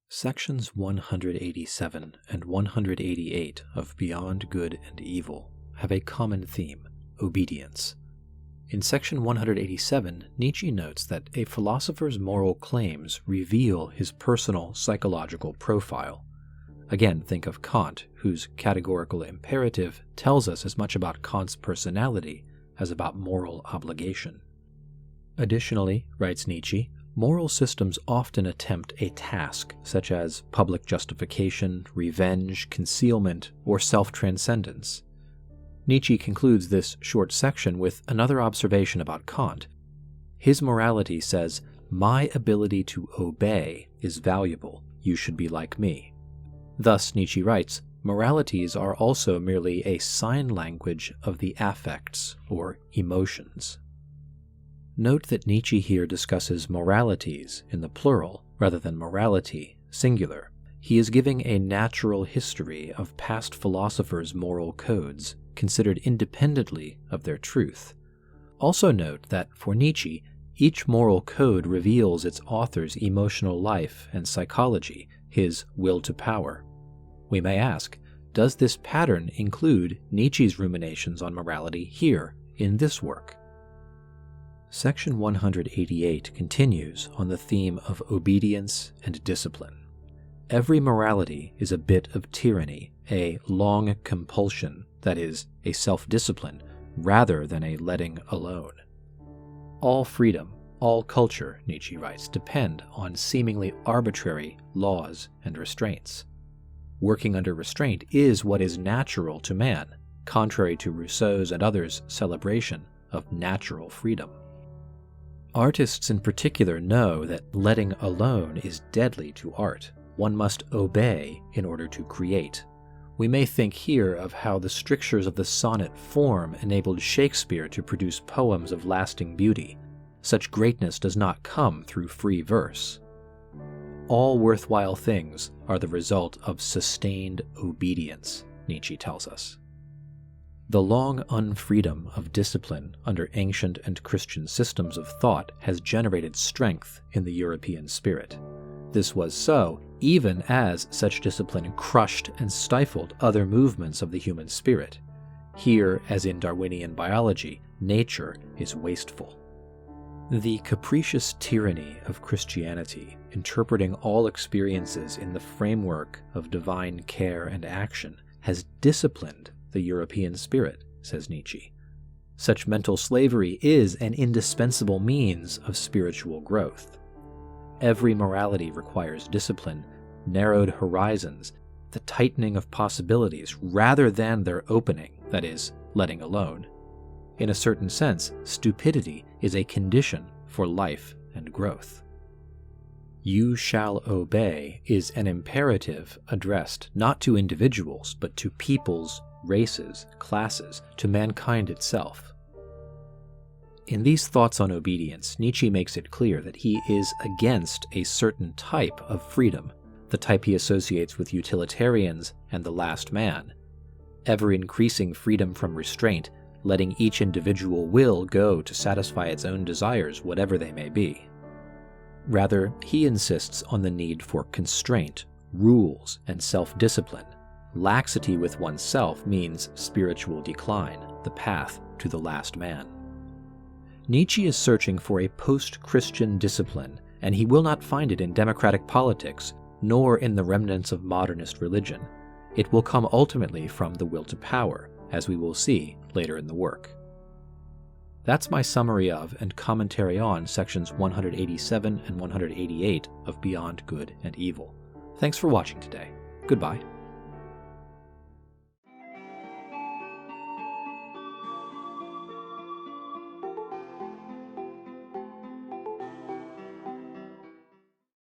Sections 187 and 188 of Beyond Good and Evil have a common theme: obedience. In section 187, Nietzsche notes that a philosopher's moral claims reveal his personal psychological profile. Again, think of Kant, whose categorical imperative tells us as much about Kant's personality as about moral obligation. Additionally, writes Nietzsche, moral systems often attempt a task, such as public justification, revenge, concealment, or self-transcendence. Nietzsche concludes this short section with another observation about Kant. His morality says, "My ability to obey is valuable. You should be like me." Thus, Nietzsche writes, moralities are also merely a sign language of the affects, or emotions. Note that Nietzsche here discusses moralities in the plural rather than morality, singular. He is giving a natural history of past philosophers' moral codes, considered independently of their truth. Also note that, for Nietzsche, each moral code reveals its author's emotional life and psychology, his will to power. We may ask, does this pattern include Nietzsche's ruminations on morality here, in this work? Section 188 continues on the theme of obedience and discipline. Every morality is a bit of tyranny, a long compulsion, that is, a self-discipline, rather than a letting alone. All freedom, all culture, Nietzsche writes, depend on seemingly arbitrary laws and restraints. Working under restraint is what is natural to man, contrary to Rousseau's and others' celebration of natural freedom. Artists in particular know that letting alone is deadly to art. One must obey in order to create. We may think here of how the strictures of the sonnet form enabled Shakespeare to produce poems of lasting beauty. Such greatness does not come through free verse. All worthwhile things are the result of sustained obedience, Nietzsche tells us. The long unfreedom of discipline under ancient and Christian systems of thought has generated strength in the European spirit. This was so even as such discipline crushed and stifled other movements of the human spirit. Here, as in Darwinian biology, nature is wasteful. The capricious tyranny of Christianity, interpreting all experiences in the framework of divine care and action, has disciplined the European spirit, says Nietzsche. Such mental slavery is an indispensable means of spiritual growth. Every morality requires discipline, narrowed horizons, the tightening of possibilities rather than their opening, that is, letting alone. In a certain sense, stupidity is a condition for life and growth. You shall obey is an imperative addressed not to individuals, but to peoples, races, classes, to mankind itself. In these thoughts on obedience, Nietzsche makes it clear that he is against a certain type of freedom, the type he associates with utilitarians and the last man. Ever-increasing freedom from restraint, letting each individual will go to satisfy its own desires, whatever they may be. Rather, he insists on the need for constraint, rules, and self-discipline. Laxity with oneself means spiritual decline, the path to the last man. Nietzsche is searching for a post-Christian discipline, and he will not find it in democratic politics, nor in the remnants of modernist religion. It will come ultimately from the will to power, as we will see later in the work. That's my summary of and commentary on sections 187 and 188 of Beyond Good and Evil. Thanks for watching today. Goodbye.